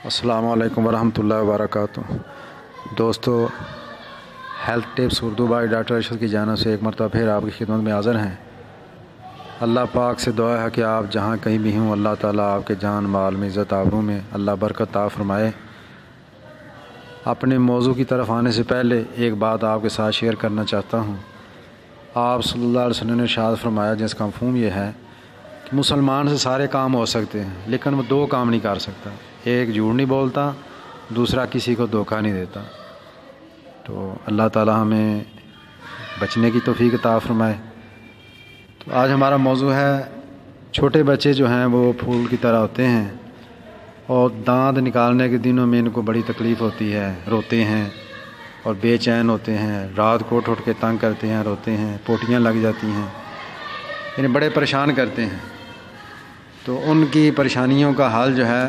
السلام علیکم ورحمۃ اللہ وبرکاتہ۔ دوستو، health tips Urdu by doctor Arshad کی جانب سے ایک مرتبہ پھر آپ کی خدمت میں حاضر ہیں۔ اللہ پاک سے دعا ہے کہ آپ جہاں کہیں بھی ہوں، اللہ تعالیٰ آپ کے جان مال میں، عزت آبرو میں اللہ برکت عطا فرمائے۔ اپنے موضوع کی طرف آنے سے پہلے ایک بات آپ کے ساتھ شیئر کرنا چاہتا ہوں۔ آپ صلی اللہ علیہ وسلم نے ارشاد فرمایا، جس کا مفہوم یہ ہے کہ مسلمان سے سارے کام ہو سکتے ہیں، لیکن وہ دو کام نہیں کر سکتا۔ ایک جھوٹ نہیں بولتا، دوسرا کسی کو دھوکہ نہیں دیتا۔ تو اللہ تعالیٰ ہمیں بچنے کی توفیق عطا فرمائے۔ تو آج ہمارا موضوع ہے، چھوٹے بچے جو ہیں وہ پھول کی طرح ہوتے ہیں، اور دانت نکالنے کے دنوں میں ان کو بڑی تکلیف ہوتی ہے، روتے ہیں اور بے چین ہوتے ہیں، رات کو اٹھ کے تنگ کرتے ہیں، روتے ہیں، پوٹیاں لگ جاتی ہیں، انہیں بڑے پریشان کرتے ہیں۔ تو ان کی پریشانیوں کا حل جو ہے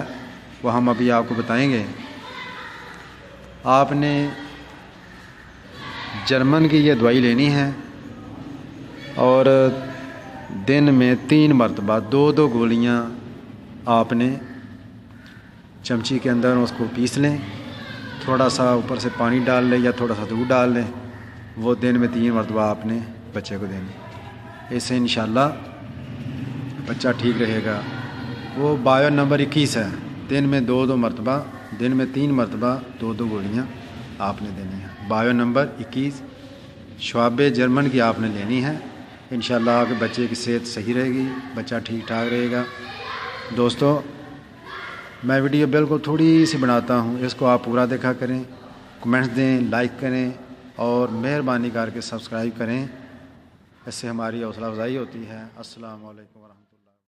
وہ ہم ابھی آپ کو بتائیں گے۔ آپ نے جرمن کی یہ دوائی لینی ہے، اور دن میں 3 مرتبہ 2 گولیاں آپ نے چمچی کے اندر اس کو پیس لیں، تھوڑا سا اوپر سے پانی ڈال لیں یا تھوڑا سا دودھ ڈال لیں، وہ دن میں 3 مرتبہ آپ نے بچے کو دینی۔ اس سے انشاءاللہ بچہ ٹھیک رہے گا۔ وہ بایو نمبر 21 ہے، دن میں 2 مرتبہ، دن میں 3 مرتبہ 2 گولیاں آپ نے دینی ہیں۔ بایو نمبر 21 شعب جرمن کی آپ نے لینی ہے۔ انشاءاللہ آپ کے بچے کی صحت صحیح رہے گی، بچہ ٹھیک ٹھاک رہے گا۔ دوستو، میں ویڈیو بالکل تھوڑی سی بناتا ہوں، اس کو آپ پورا دیکھا کریں، کمنٹس دیں، لائک کریں، اور مہربانی کر کے سبسکرائب کریں۔ اس سے ہماری حوصلہ افزائی ہوتی ہے۔ السلام علیکم ورحمۃ اللہ۔